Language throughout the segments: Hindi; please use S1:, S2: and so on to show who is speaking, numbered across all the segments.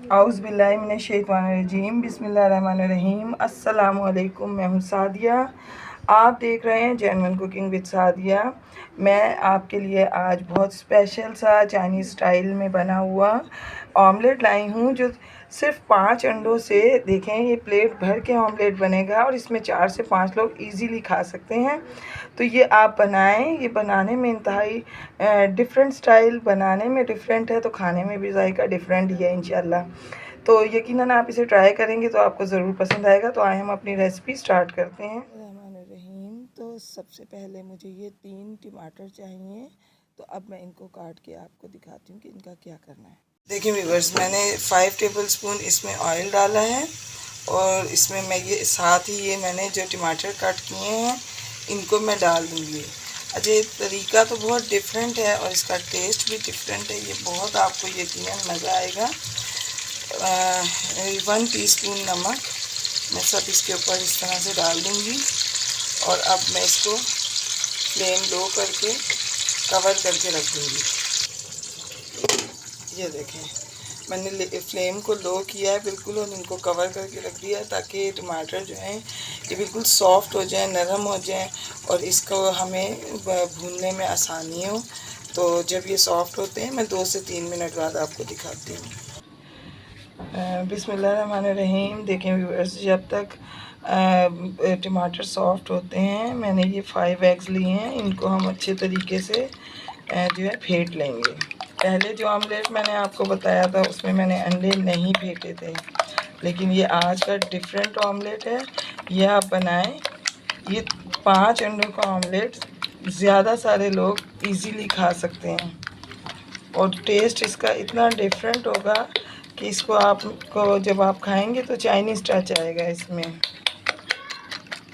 S1: औज़ुबिल्लाहिमिनश्शैतानिर्रजीम बिस्मिल्लाहिर्रहमानिर्रहीम। अस्सलामु अलैकुम। मैं हूँ सादिया। आप देख रहे हैं जेन्युइन कुकिंग विद सादिया। मैं आपके लिए आज बहुत स्पेशल सा चाइनीज़ स्टाइल में बना हुआ ऑमलेट लाई हूँ, जो सिर्फ 5 अंडों से देखें ये प्लेट भर के ऑमलेट बनेगा और इसमें 4 से 5 लोग इजीली खा सकते हैं। तो ये आप बनाएं। ये बनाने में इंतहाई डिफरेंट स्टाइल, बनाने में डिफरेंट है तो खाने में भी जायका डिफरेंट ही है इंशाल्लाह। तो यकीनन आप इसे ट्राई करेंगे तो आपको ज़रूर पसंद आएगा। तो आए हम अपनी रेसिपी स्टार्ट करते हैं। रहमानुर्रहीम। तो सबसे पहले मुझे ये 3 टमाटर चाहिए। तो अब मैं इनको काट के आपको दिखाती हूँ कि इनका क्या करना है। देखिए व्यूअर्स, मैंने 5 टेबलस्पून इसमें ऑयल डाला है और इसमें मैं ये साथ ही ये मैंने जो टमाटर कट किए हैं इनको मैं डाल दूँगी। अजय तरीका तो बहुत डिफरेंट है और इसका टेस्ट भी डिफरेंट है। ये बहुत आपको यकीनन मज़ा आएगा। 1 टीस्पून नमक मैं सब इसके ऊपर इस तरह से डाल दूँगी और अब मैं इसको फ्लेम लो करके कवर करके रख दूँगी। ये देखें, मैंने फ्लेम को लो किया है बिल्कुल और इनको कवर करके रख दिया है ताकि टमाटर जो हैं ये बिल्कुल सॉफ्ट हो जाएं, नरम हो जाएं और इसको हमें भूनने में आसानी हो। तो जब ये सॉफ्ट होते हैं मैं 2 से 3 मिनट बाद आपको दिखाती हूँ। बिस्मिल्लाहिर्रहमानिर्रहीम। देखें व्यूअर्स, जब तक टमाटर सॉफ्ट होते हैं मैंने ये 5 एग्स लिए हैं। इनको हम अच्छे तरीके से जो है फेंट लेंगे। पहले जो ऑमलेट मैंने आपको बताया था उसमें मैंने अंडे नहीं फेंटे थे, लेकिन ये आज का डिफरेंट ऑमलेट है। ये आप बनाएं। ये 5 अंडों का ऑमलेट ज़्यादा सारे लोग इजीली खा सकते हैं और टेस्ट इसका इतना डिफरेंट होगा कि इसको आपको जब आप खाएंगे तो चाइनीज़ टच आएगा इसमें।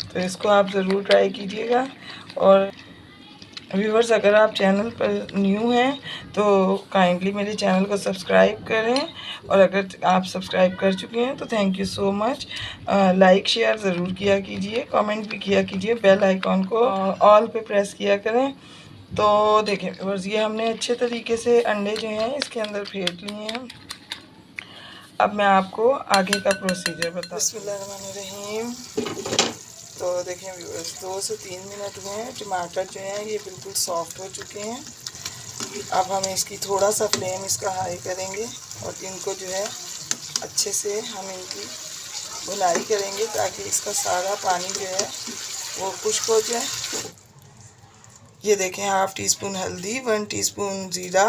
S1: तो इसको आप ज़रूर ट्राई कीजिएगा। और व्यूअर्स, अगर आप चैनल पर न्यू हैं तो काइंडली मेरे चैनल को सब्सक्राइब करें और अगर आप सब्सक्राइब कर चुके हैं तो thank you so much. Like share ज़रूर किया कीजिए, कमेंट भी किया कीजिए, बेल आइकॉन को ऑल पे प्रेस किया करें। तो देखें व्यूअर्स, ये हमने अच्छे तरीके से अंडे जो हैं इसके अंदर फेंट लिए हैं। अब मैं आपको आगे का प्रोसीजर बताऊँ। बिस्मिल्लाहिर्रहमानिर्रहीम। तो देखें व्यूअर्स, 2 से 3 मिनट हुए हैं। टमाटर जो हैं ये बिल्कुल सॉफ्ट हो चुके हैं। अब हम इसकी थोड़ा सा फ्लेम इसका हाई करेंगे और इनको जो है अच्छे से हम इनकी भुनाई करेंगे ताकि इसका सारा पानी जो है वो खुश्क हो जाए। ये देखें, 1/2 टीस्पून हल्दी, 1 टीस्पून ज़ीरा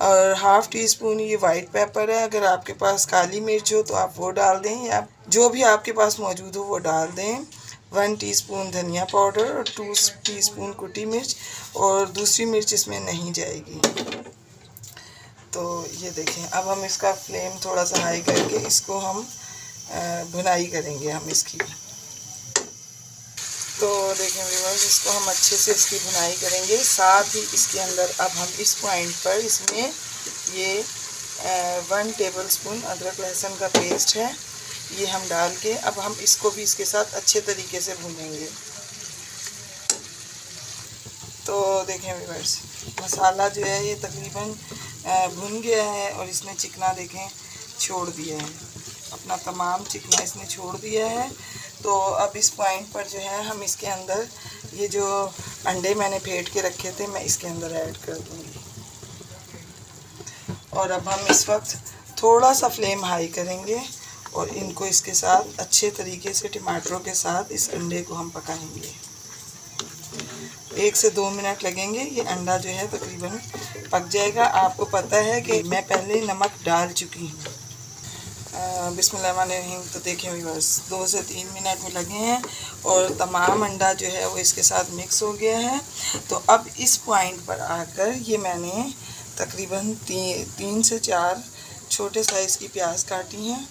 S1: और 1/2 टीस्पून ये वाइट पेपर है। अगर आपके पास काली मिर्च हो तो आप वो डाल दें या जो भी आपके पास मौजूद हो वो डाल दें। 1 टीस्पून धनिया पाउडर और 2 टीस्पून कुटी मिर्च और दूसरी मिर्च इसमें नहीं जाएगी। तो ये देखें, अब हम इसका फ्लेम थोड़ा सा हाई करके इसको हम भुनाई करेंगे हम इसकी। तो देखें व्यूअर्स, इसको हम अच्छे से इसकी भुनाई करेंगे। साथ ही इसके अंदर अब हम इस पॉइंट पर इसमें ये 1 टेबलस्पून अदरक लहसुन का पेस्ट है, ये हम डाल के अब हम इसको भी इसके साथ अच्छे तरीके से भूनेंगे। तो देखें व्यूअर्स, मसाला जो है ये तकरीबन भुन गया है और इसने चिकना देखें छोड़ दिया है, अपना तमाम चिकना इसने छोड़ दिया है। तो अब इस पॉइंट पर जो है हम इसके अंदर ये जो अंडे मैंने फेंट के रखे थे मैं इसके अंदर ऐड कर दूँगी। और अब हम इस वक्त थोड़ा सा फ्लेम हाई करेंगे और इनको इसके साथ अच्छे तरीके से टमाटरों के साथ इस अंडे को हम पकाएंगे। 1 से 2 मिनट लगेंगे। ये अंडा जो है तकरीबन पक जाएगा। आपको पता है कि मैं पहले नमक डाल चुकी हूँ। बिस्मिल्लाहिर्रहमानिर्रहीम। तो देखें व्यूअर्स, 2 से 3 मिनट में लगे हैं और तमाम अंडा जो है वो इसके साथ मिक्स हो गया है। तो अब इस पॉइंट पर आकर ये मैंने तकरीबन 3 से 4 छोटे साइज़ की प्याज काटी हैं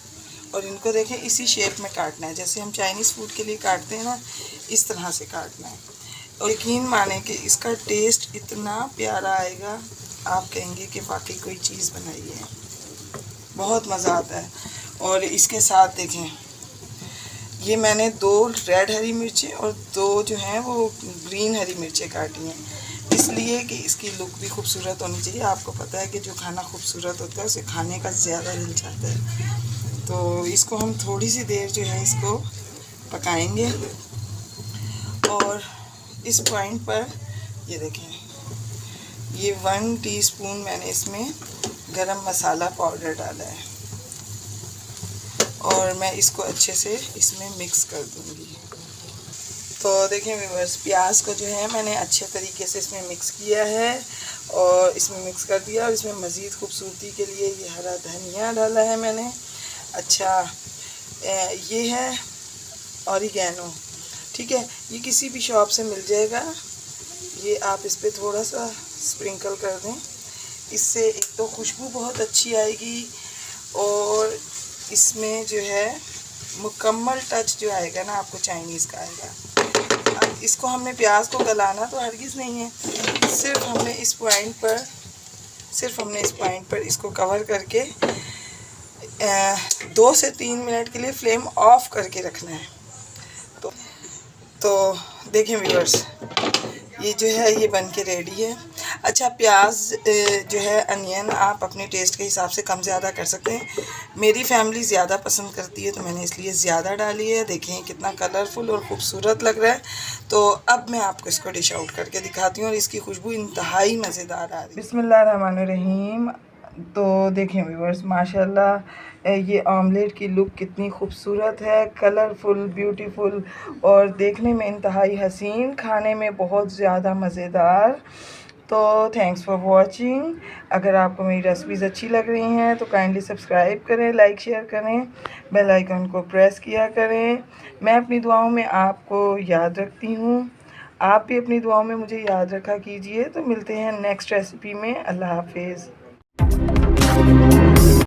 S1: और इनको देखें इसी शेप में काटना है जैसे हम चाइनीज़ फूड के लिए काटते हैं ना, इस तरह से काटना है। और यकीन माने कि इसका टेस्ट इतना प्यारा आएगा, आप कहेंगे कि वाकई कोई चीज़ बनाई है, बहुत मज़ा आता है। और इसके साथ देखें, ये मैंने 2 रेड हरी मिर्चें और 2 जो हैं वो ग्रीन हरी मिर्चें काटी हैं। इसलिए कि इसकी लुक भी खूबसूरत होनी चाहिए। आपको पता है कि जो खाना खूबसूरत होता है उसे खाने का ज़्यादा दिल चाहता है। तो इसको हम थोड़ी सी देर जो है इसको पकाएंगे। और इस पॉइंट पर ये देखें, ये 1 टीस्पून मैंने इसमें गरम मसाला पाउडर डाला है और मैं इसको अच्छे से इसमें मिक्स कर दूंगी। तो देखें व्यूअर्स, प्याज को जो है मैंने अच्छे तरीके से इसमें मिक्स किया है और इसमें मिक्स कर दिया। और इसमें मज़ीद खूबसूरती के लिए ये हरा धनिया डाला है मैंने। अच्छा, ये है ऑरिगेनो, ठीक है, ये किसी भी शॉप से मिल जाएगा। ये आप इस पर थोड़ा सा स्प्रिंकल कर दें, इससे एक तो खुशबू बहुत अच्छी आएगी और इसमें जो है मुकम्मल टच जो आएगा ना आपको चाइनीज़ का आएगा। अब इसको हमने प्याज को गलाना तो हरगिज़ नहीं है, सिर्फ हमने इस पॉइंट पर इसको कवर करके 2 से 3 मिनट के लिए फ्लेम ऑफ करके रखना है। तो देखें व्यूअर्स, ये जो है ये बन के रेडी है। अच्छा, प्याज जो है अनियन आप अपने टेस्ट के हिसाब से कम ज़्यादा कर सकते हैं। मेरी फैमिली ज़्यादा पसंद करती है तो मैंने इसलिए ज़्यादा डाली है। देखें कितना कलरफुल और ख़ूबसूरत लग रहा है। तो अब मैं आपको इसको डिश आउट करके दिखाती हूँ और इसकी खुशबू इंतहाई मज़ेदार आ रही है। बिस्मिल्लाहिर्रहमानिर्रहीम। तो देखें व्यूअर्स, माशाल्लाह ये ऑमलेट की लुक कितनी खूबसूरत है, कलरफुल, ब्यूटीफुल और देखने में इंतहाई हसीन, खाने में बहुत ज़्यादा मज़ेदार। तो थैंक्स फॉर वॉचिंग। अगर आपको मेरी रेसिपीज़ अच्छी लग रही हैं तो काइंडली सब्सक्राइब करें, लाइक शेयर करें, बेल आइकन को प्रेस किया करें। मैं अपनी दुआओं में आपको याद रखती हूँ, आप भी अपनी दुआओं में मुझे याद रखा कीजिए। तो मिलते हैं नेक्स्ट रेसिपी में। अल्लाह हाफिज़।